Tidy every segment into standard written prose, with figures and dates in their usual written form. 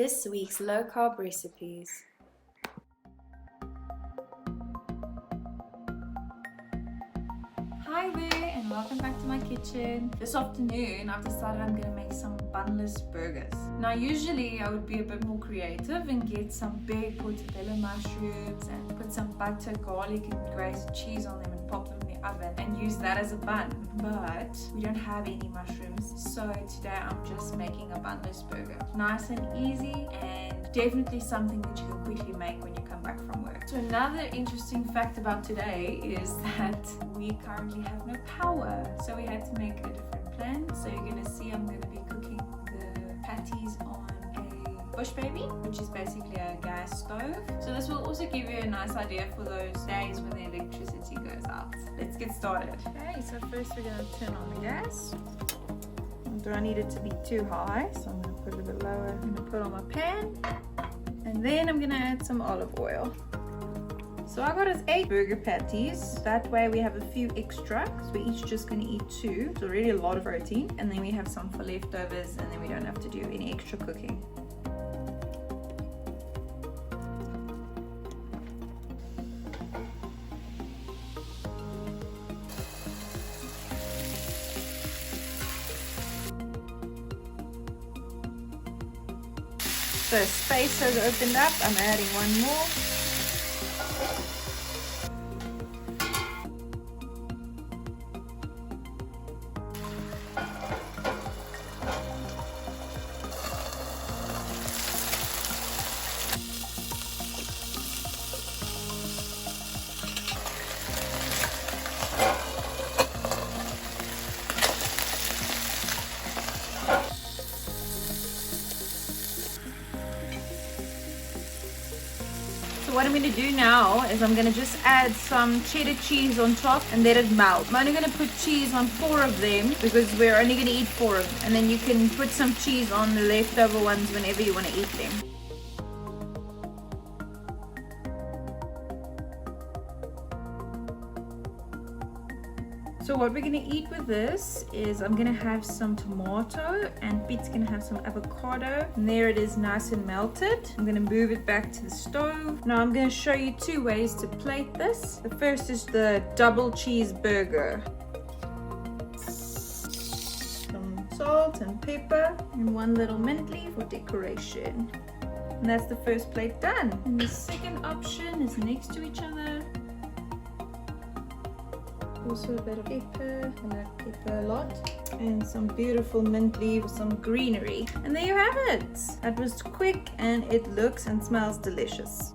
this week's low carb recipes. Hi there and welcome back to my kitchen. This afternoon I've decided I'm going to make some bunless burgers. Now usually I would be a bit more creative and get some big portobello mushrooms and put some butter, garlic and grated cheese on them and pop them in the oven and use that as a bun. But we don't have any mushrooms, so today I'm just making a bunless burger. Nice and easy and definitely something that you can quickly make when you come back from work. So another interesting fact about today is that we currently have no power, so we had to make a different plan. So you're gonna see I'm gonna be cooking the patties on a bush baby, which is basically a gas stove. So this will also give you a nice idea for those days when the electricity goes out. Let's get started. Okay, so first we're gonna turn on the gas. I don't need it to be too high, so I'm gonna put it a bit lower. I'm gonna put on my pan, and then I'm gonna add some olive oil. So I got us 8 burger patties. That way we have a few extra, because we're each just gonna eat 2. It's already a lot of protein. And then we have some for leftovers, and then we don't have to do any extra cooking. So space has opened up. I'm adding one more. So what I'm going to do now is I'm going to just add some cheddar cheese on top and let it melt. I'm only going to put cheese on 4 of them because we're only going to eat 4 of them. And then you can put some cheese on the leftover ones whenever you want to eat them. So what we're going to eat with this is I'm going to have some tomato and Pete's going to have some avocado. And there it is, nice and melted. I'm going to move it back to the stove. Now I'm going to show you 2 ways to plate this. The first is the double cheeseburger. Some salt and pepper and 1 little mint leaf for decoration. And that's the first plate done. And the second option is next to each other. Also a bit of pepper, I like pepper a lot, and some beautiful mint leaf, some greenery. And there you have it. That was quick and it looks and smells delicious.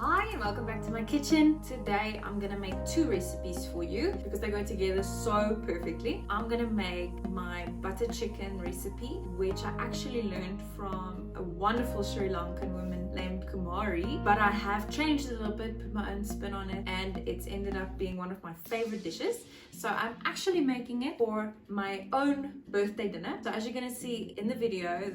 Hi and welcome back to my kitchen. Today I'm gonna make 2 recipes for you because they go together so perfectly. I'm gonna make my butter chicken recipe, which I actually learned from a wonderful Sri Lankan woman named Kumari, but I have changed it a little bit, put my own spin on it, and it's ended up being one of my favorite dishes. So I'm actually making it for my own birthday dinner. So as you're gonna see in the video,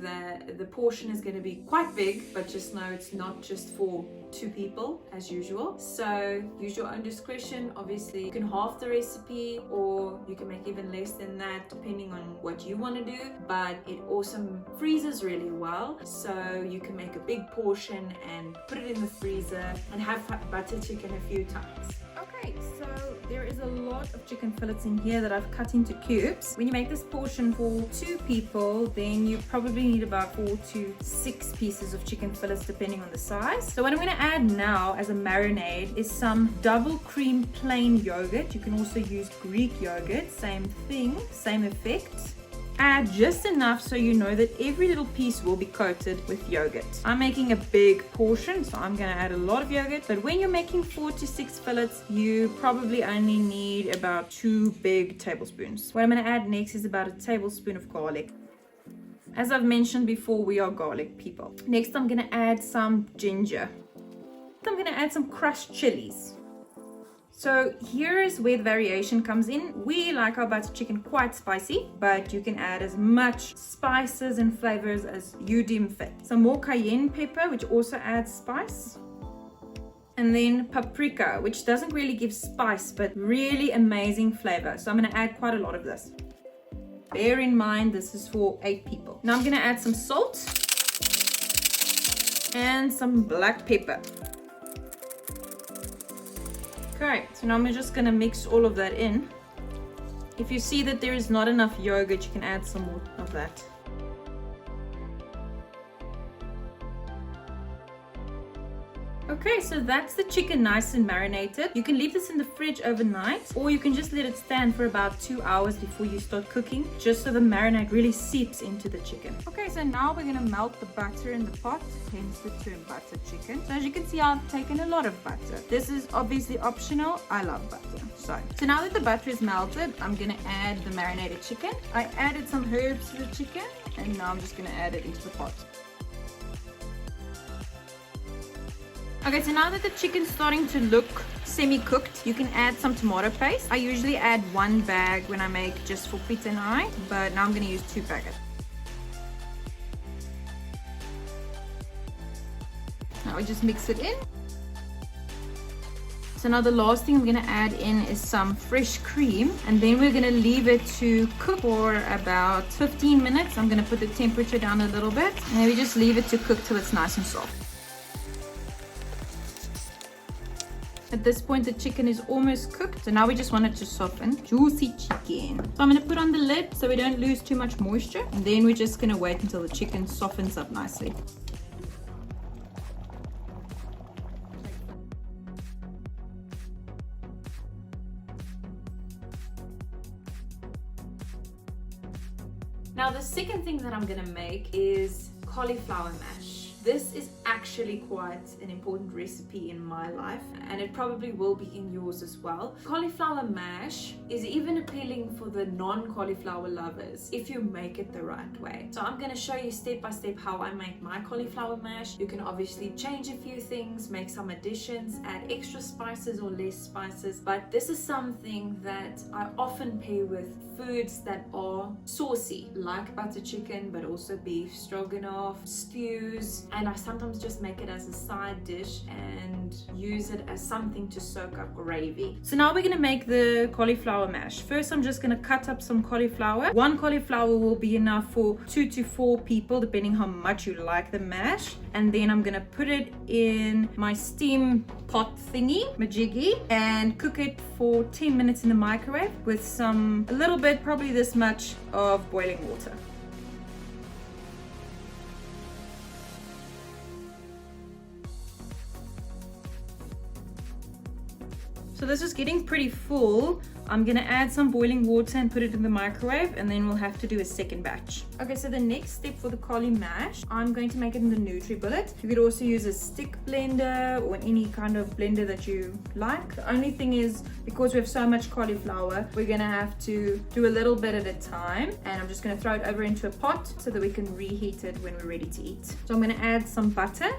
the portion is gonna be quite big, but just know it's not just for 2 people as usual. So use your own discretion. Obviously you can halve the recipe or you can make even less than that depending on what you want to do, but it also freezes really well, so you can make a big portion and put it in the freezer and have butter chicken a few times. Okay, so there is a lot of chicken fillets in here that I've cut into cubes. When you make this portion for 2 people, then you probably need about 4 to 6 pieces of chicken fillets depending on the size. So what I'm going to add now as a marinade is some double cream plain yogurt. You can also use Greek yogurt, same thing, same effect. Add just enough so you know that every little piece will be coated with yogurt. I'm making a big portion, so I'm going to add a lot of yogurt, but when you're making 4 to 6 fillets, you probably only need about 2 big tablespoons. What I'm going to add next is about a tablespoon of garlic. As I've mentioned before, we are garlic people. Next, I'm going to add some ginger. I'm going to add some crushed chilies. So here is where the variation comes in. We like our butter chicken quite spicy, but you can add as much spices and flavors as you deem fit. Some more cayenne pepper, which also adds spice. And then paprika, which doesn't really give spice, but really amazing flavor. So I'm gonna add quite a lot of this. Bear in mind, this is for 8 people. Now I'm gonna add some salt and some black pepper. Okay, so now I'm just gonna mix all of that in. If you see that there is not enough yogurt, you can add some more of that. Okay, so that's the chicken nice and marinated. You can leave this in the fridge overnight, or you can just let it stand for about 2 hours before you start cooking, just so the marinade really seeps into the chicken. Okay, so now we're gonna melt the butter in the pot, hence the term butter chicken. So as you can see, I've taken a lot of butter. This is obviously optional. I love butter. So now that the butter is melted, I'm gonna add the marinated chicken. I added some herbs to the chicken, and now I'm just gonna add it into the pot. Okay, so now that the chicken's starting to look semi-cooked, you can add some tomato paste. I usually add 1 bag when I make just for Peter and I, but now I'm going to use 2 packets. Now we just mix it in. So now the last thing I'm going to add in is some fresh cream, and then we're going to leave it to cook for about 15 minutes. I'm going to put the temperature down a little bit, and then we just leave it to cook till it's nice and soft. At this point, the chicken is almost cooked, so now we just want it to soften. Juicy chicken. So I'm going to put on the lid so we don't lose too much moisture, and then we're just going to wait until the chicken softens up nicely. Now the second thing that I'm going to make is cauliflower mash. This is actually quite an important recipe in my life, and it probably will be in yours as well. Cauliflower mash is even appealing for the non-cauliflower lovers if you make it the right way. So I'm going to show you step by step how I make my cauliflower mash. You can obviously change a few things, make some additions, add extra spices or less spices, but this is something that I often pair with foods that are saucy, like butter chicken, but also beef stroganoff, stews, and I sometimes just make it as a side dish and use it as something to soak up gravy. So now we're going to make the cauliflower mash. First, I'm just going to cut up some cauliflower. 1 cauliflower will be enough for 2 to 4 people, depending how much you like the mash. And then I'm going to put it in my steam pot thingy, majiggy, and cook it for 10 minutes in the microwave with a little bit, probably this much, of boiling water. So this is getting pretty full. I'm gonna add some boiling water and put it in the microwave, and then we'll have to do a second batch. Okay, so the next step for the Cauli Mash, I'm going to make it in the NutriBullet. You could also use a stick blender or any kind of blender that you like. The only thing is, because we have so much cauliflower, we're gonna have to do a little bit at a time, and I'm just gonna throw it over into a pot so that we can reheat it when we're ready to eat. So I'm gonna add some butter,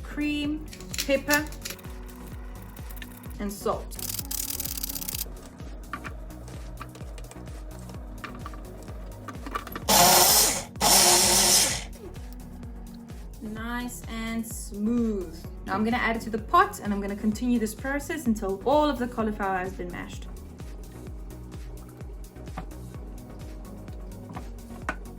cream, pepper, and salt. Nice and smooth. Now I'm going to add it to the pot, and I'm going to continue this process until all of the cauliflower has been mashed.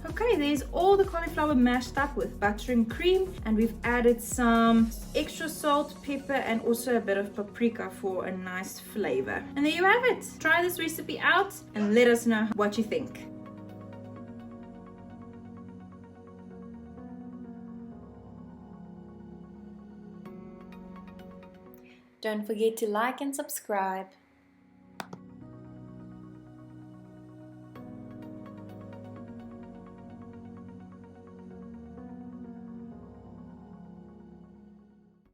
Okay, there's all the cauliflower mashed up with butter and cream, and we've added some extra salt, pepper, and also a bit of paprika for a nice flavor. And there you have it. Try this recipe out and let us know what you think. Don't forget to like and subscribe.